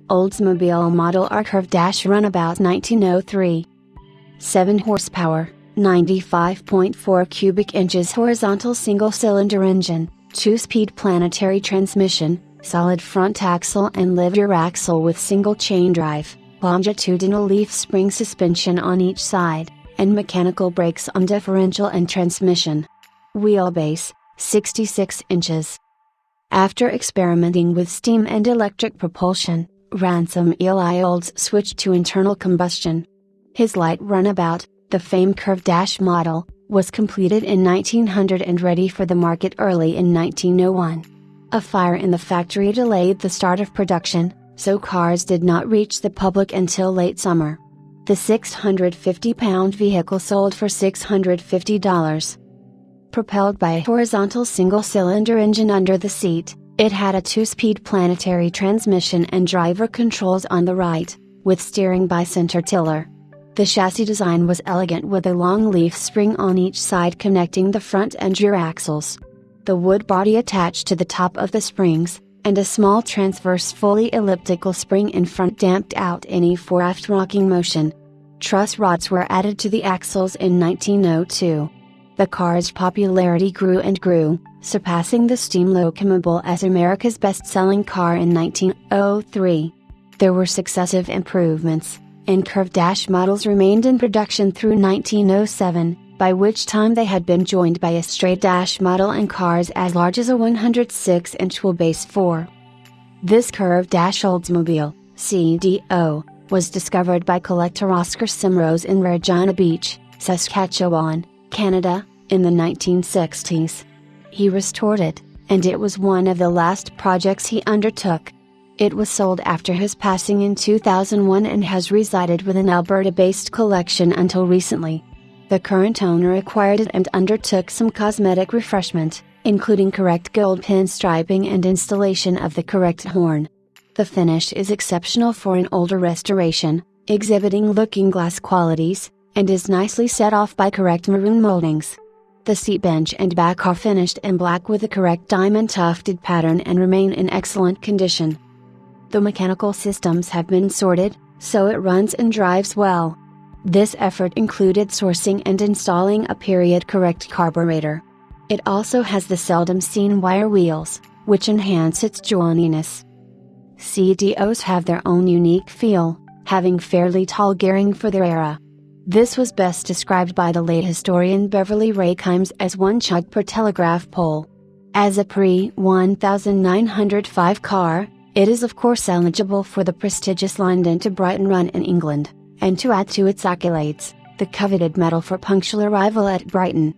Oldsmobile Model R Curved Dash Runabout 1903. 7 horsepower, 95.4 cubic inches horizontal single-cylinder engine, 2-speed planetary transmission, solid front axle and lift-rear axle with single chain drive, longitudinal leaf spring suspension on each side, and mechanical brakes on differential and transmission. Wheelbase, 66 inches. After experimenting with steam and electric propulsion, Ransom Eli Olds switched to internal combustion. His light runabout, the famed Curved Dash model, was completed in 1900 and ready for the market early in 1901. A fire in the factory delayed the start of production, so cars did not reach the public until late summer. The 650-pound vehicle sold for $650. Propelled by a horizontal single-cylinder engine under the seat, it had a 2-speed planetary transmission and driver controls on the right, with steering by center tiller. The chassis design was elegant with a long leaf spring on each side connecting the front and rear axles. The wood body attached to the top of the springs, and a small transverse fully elliptical spring in front damped out any fore-aft rocking motion. Truss rods were added to the axles in 1902. The car's popularity grew and grew, surpassing the steam locomotive as America's best-selling car in 1903. There were successive improvements, and Curved Dash models remained in production through 1907, by which time they had been joined by a straight dash model and cars as large as a 106-inch wheelbase 4. This Curved Dash Oldsmobile, CDO, was discovered by collector Oscar Simrose in Regina Beach, Saskatchewan, Canada, in the 1960s. He restored it, and it was one of the last projects he undertook. It was sold after his passing in 2001 and has resided with an Alberta-based collection until recently. The current owner acquired it and undertook some cosmetic refreshment, including correct gold pinstriping and installation of the correct horn. The finish is exceptional for an older restoration, exhibiting looking glass qualities, and is nicely set off by correct maroon moldings. The seat bench and back are finished in black with the correct diamond tufted pattern and remain in excellent condition. The mechanical systems have been sorted, so it runs and drives well. This effort included sourcing and installing a period-correct carburetor. It also has the seldom-seen wire wheels, which enhance its joininess. CDOs have their own unique feel, having fairly tall gearing for their era. This was best described by the late historian Beverly Rakimes as 1 chug per telegraph pole. As a pre-1905 car, it is of course eligible for the prestigious London to Brighton run in England, and to add to its accolades, the coveted medal for punctual arrival at Brighton.